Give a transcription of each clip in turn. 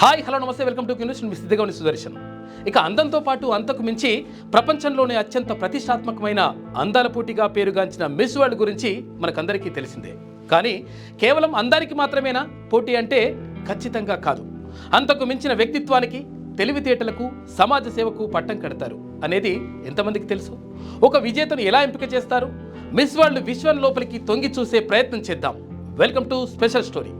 Hi hello నమస్తే welcome to news మీ సిద్ధగౌని సుదర్శన్. ఇక అందంతో పాటు అంతకు మించి ప్రపంచంలోనే అత్యంత ప్రతిష్టాత్మకమైన అందాల పోటీగా పేరుగాంచిన మిస్ వరల్డ్ గురించి మనకందరికీ తెలిసిందే. కానీ కేవలం అందానికి మాత్రమేనా పోటీ అంటే ఖచ్చితంగా కాదు. అంతకు మించిన వ్యక్తిత్వానికి, తెలివితేటలకు, సమాజ సేవకు పట్టం కడతారు అనేది ఎంతమందికి తెలుసు? ఒక విజేతను ఎలా ఎంపిక చేస్తారు? మిస్ వరల్డ్ విశ్వం లోపలికి తొంగి చూసే ప్రయత్నం చేద్దాం. Welcome to special story.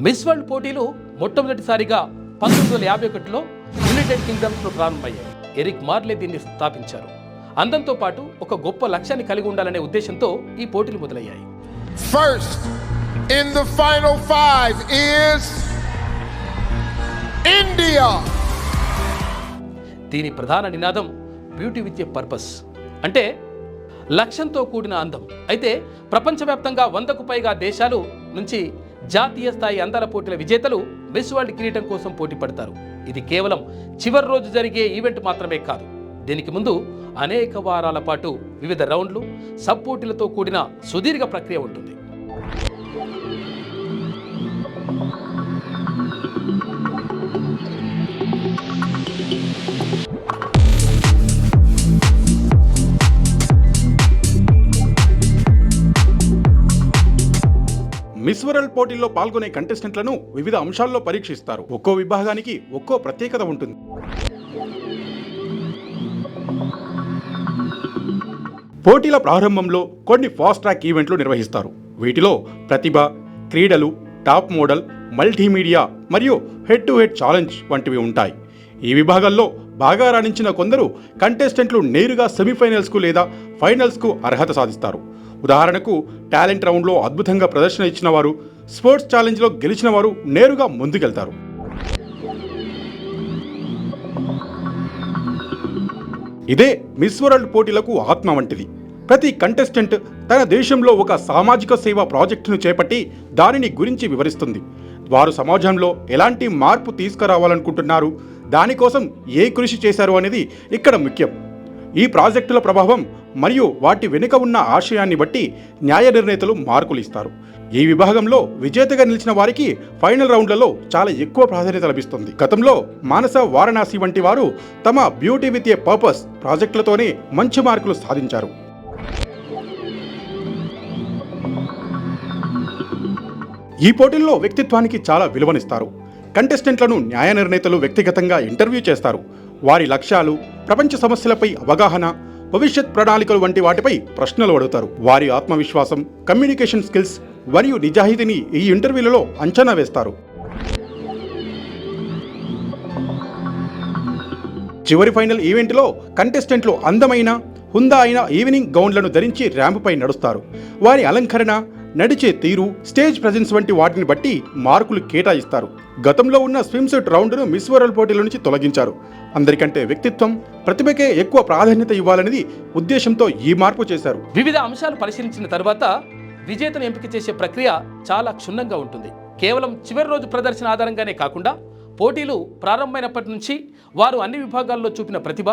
Miss world పోటీలు మొట్టమొదటిసారిగా 1951లో యునైటెడ్ కింగ్డమ్స్లో ప్రారంభమయ్యాయి. ఎరిక్ మార్లే దీన్ని స్థాపించారు. అందంతో పాటు ఒక గొప్ప లక్ష్యాన్ని కలిగి ఉండాలనే ఉద్దేశంతో ఈ పోటీలు మొదలయ్యాయి. First in the final five is India. దీని ప్రధాన నినాదం బ్యూటీ విత్ ఎ పర్పస్, అంటే లక్ష్యంతో కూడిన అందం. అయితే ప్రపంచవ్యాప్తంగా 100కు పైగా దేశాలు నుంచి జాతీయ స్థాయి అందాల పోటీల విజేతలు మిస్ వరల్డ్ కిరీటం కోసం పోటీ పడతారు. ఇది కేవలం చివరి రోజు జరిగే ఈవెంట్ మాత్రమే కాదు. దీనికి ముందు అనేక వారాల పాటు వివిధ రౌండ్లు, సబ్ పోటీలతో కూడిన సుదీర్ఘ ప్రక్రియ ఉంటుంది. మిస్ వరల్డ్ పోటీల్లో పాల్గొనే కంటెస్టెంట్లను వివిధ అంశాల్లో పరీక్షిస్తారు. ఒక్కో విభాగానికి ఒక్కో ప్రత్యేకత ఉంటుంది. పోటీల ప్రారంభంలో కొన్ని ఫాస్ట్ ట్రాక్ ఈవెంట్లు నిర్వహిస్తారు. వీటిలో ప్రతిభ, క్రీడలు, టాప్ మోడల్, మల్టీమీడియా మరియు హెడ్ టు హెడ్ ఛాలెంజ్ వంటివి ఉంటాయి. ఈ విభాగాల్లో బాగా రాణించిన కొందరు కంటెస్టెంట్లు నేరుగా సెమీఫైనల్స్కు లేదా ఫైనల్స్కు అర్హత సాధిస్తారు. ఉదాహరణకు టాలెంట్ రౌండ్లో అద్భుతంగా ప్రదర్శన ఇచ్చిన వారు, స్పోర్ట్స్ ఛాలెంజ్లో గెలిచిన వారు నేరుగా ముందుకెళ్తారు. ఇదే మిస్ వరల్డ్ పోటీలకు ఆత్మ వంటిది. ప్రతి కంటెస్టెంట్ తన దేశంలో ఒక సామాజిక సేవా ప్రాజెక్టును చేపట్టి దానిని గురించి వివరిస్తుంది. వారు సమాజంలో ఎలాంటి మార్పు తీసుకురావాలనుకుంటున్నారు, దానికోసం ఏ కృషి చేశారు అనేది ఇక్కడ ముఖ్యం. ఈ ప్రాజెక్టుల ప్రభావం మరియు వాటి వెనుక ఉన్న ఆశయాన్ని బట్టి న్యాయ నిర్ణేతలు మార్కులు ఇస్తారు. ఈ విభాగంలో విజేతగా నిలిచిన వారికి ఫైనల్ రౌండ్లలో చాలా ఎక్కువ ప్రాధాన్యత లభిస్తుంది. గతంలో మానస వారణాసి వంటి వారు తమ బ్యూటీ విత్ ఏ పర్పస్ ప్రాజెక్టులతోనే మంచి మార్కులు సాధించారు. ఈ పోటీల్లో వ్యక్తిత్వానికి చాలా విలువనిస్తారు. కంటెస్టెంట్లను న్యాయ నిర్ణేతలు వ్యక్తిగతంగా ఇంటర్వ్యూ చేస్తారు. వారి లక్ష్యాలు, ప్రపంచ సమస్యలపై అవగాహన, భవిష్యత్ ప్రణాళికలు వంటి వాటిపై ప్రశ్నలు అడుగుతారు. వారి ఆత్మవిశ్వాసం, కమ్యూనికేషన్ స్కిల్స్ మరియు నిజాయితీని ఈ ఇంటర్వ్యూలలో అంచనా వేస్తారు. చివరి ఫైనల్ ఈవెంట్లో కంటెస్టెంట్లు అందమైన, హుందా అయిన ఈవినింగ్ గౌన్లను ధరించి ర్యాంపుపై నడుస్తారు. వారి అలంకరణ, నడిచే తీరు, స్టేజ్ ప్రెజెన్స్ వంటి వాటిని బట్టి మార్కులు కేటాయిస్తారు. గతంలో ఉన్న స్విమ్ సూట్ రౌండ్ను మిస్ వరల్డ్ పోటీల నుంచి తొలగించారు. అందరికంటే వ్యక్తిత్వం, ప్రతిభకే ఎక్కువ ప్రాధాన్యత ఇవ్వాలనేది ఉద్దేశంతో ఈ మార్పు చేశారు. వివిధ అంశాలు పరిశీలించిన తర్వాత విజేతను ఎంపిక చేసే ప్రక్రియ చాలా క్షుణ్ణంగా ఉంటుంది. కేవలం చివరి రోజు ప్రదర్శన ఆధారంగానే కాకుండా పోటీలు ప్రారంభమైనప్పటి నుంచి వారు అన్ని విభాగాల్లో చూపిన ప్రతిభ,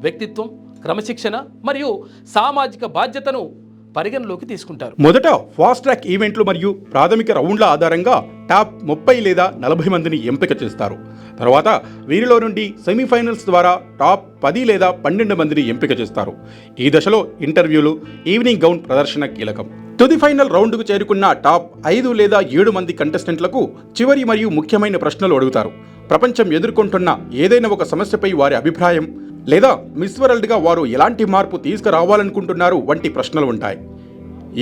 వ్యక్తిత్వం, క్రమశిక్షణ మరియు సామాజిక బాధ్యతను పరిగణలోకి తీసుకుంటారు. మొదట ఫాస్ట్ ట్రాక్ ఈవెంట్లు మరియు ప్రాథమిక రౌండ్ల ఆధారంగా టాప్ 30 లేదా 40 మందిని ఎంపిక చేస్తారు. తర్వాత వీరిలో నుండి సెమీఫైనల్స్ ద్వారా టాప్ 10 లేదా 12 మందిని ఎంపిక చేస్తారు. ఈ దశలో ఇంటర్వ్యూలు, ఈవినింగ్ గౌన్ ప్రదర్శన కీలకం. తుది ఫైనల్ రౌండ్కు చేరుకున్న టాప్ 5 లేదా 7 మంది కంటెస్టెంట్లకు చివరి మరియు ముఖ్యమైన ప్రశ్నలు అడుగుతారు. ప్రపంచం ఎదుర్కొంటున్న ఏదైనా ఒక సమస్యపై వారి అభిప్రాయం, లేదా మిస్ వరల్డ్గా వారు ఎలాంటి మార్పు తీసుకురావాలనుకుంటున్నారు వంటి ప్రశ్నలు ఉంటాయి.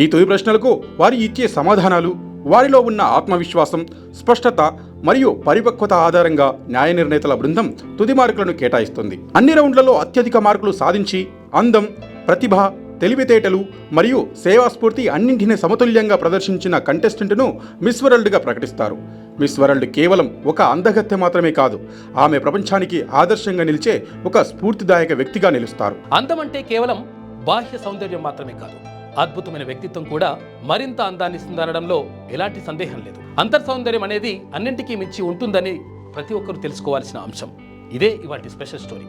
ఈ తుది ప్రశ్నలకు వారు ఇచ్చే సమాధానాలు, వారిలో ఉన్న ఆత్మవిశ్వాసం, స్పష్టత మరియు పరిపక్వత ఆధారంగా న్యాయ నిర్ణేతల బృందం తుది మార్కులను కేటాయిస్తుంది. అన్ని రౌండ్లలో అత్యధిక మార్కులు సాధించి అందం, ప్రతిభ, తెలివితేటలు మరియు సేవాస్ఫూర్తి అన్నింటినీ సమతుల్యంగా ప్రదర్శించిన కంటెస్టెంట్ను మిస్ వరల్డ్గా ప్రకటిస్తారు. మిస్ వరల్డ్ కేవలం ఒక అందగత్తె మాత్రమే కాదు, ఆమె ప్రపంచానికి ఆదర్శంగా నిలిచే ఒక స్ఫూర్తిదాయక వ్యక్తిగా నిలుస్తారు. అందం అంటే కేవలం బాహ్య సౌందర్యం మాత్రమే కాదు, అద్భుతమైన వ్యక్తిత్వం కూడా మరింత అందాన్ని ఇస్తుందనడంలో ఎలాంటి సందేహం లేదు. అంతర్సౌందర్యం అనేది అన్నింటికీ మించి ఉంటుందని ప్రతి ఒక్కరూ తెలుసుకోవాల్సిన అంశం. ఇదే ఇవాటి స్పెషల్ స్టోరీ.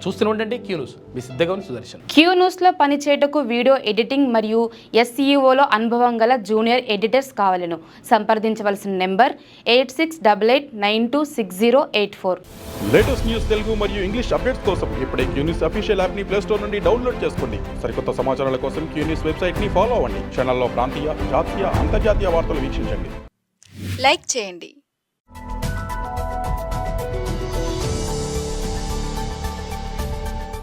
చూస్తూనే ఉండండి క్యూ న్యూస్. మీ సిద్ధంగా ఉన్న సుదర్శన్. క్యూ న్యూస్లో పనిచేయటకు వీడియో ఎడిటింగ్ మరియు SEOలో అనుభవం గల జూనియర్ ఎడిటర్స్ కావాలను. సంప్రదించవలసిన నెంబర్ 8688926084. లేటెస్ట్ న్యూస్ తెలుగు మరియు ఇంగ్లీష్ అప్డేట్స్ కోసం ఇప్పుడే క్యూ న్యూస్ అఫీషియల్ యాప్ని ప్లే స్టోర్ నుండి డౌన్లోడ్ చేసుకోండి. సరికొత్త సమాచారాల కోసం క్యూ న్యూస్ వెబ్సైట్ని ఫాలో అవ్వండి. ఛానల్లో ప్రాంతీయ, జాతీయ, అంతర్జాతీయ వార్తలు వీక్షించండి. లైక్ చేయండి.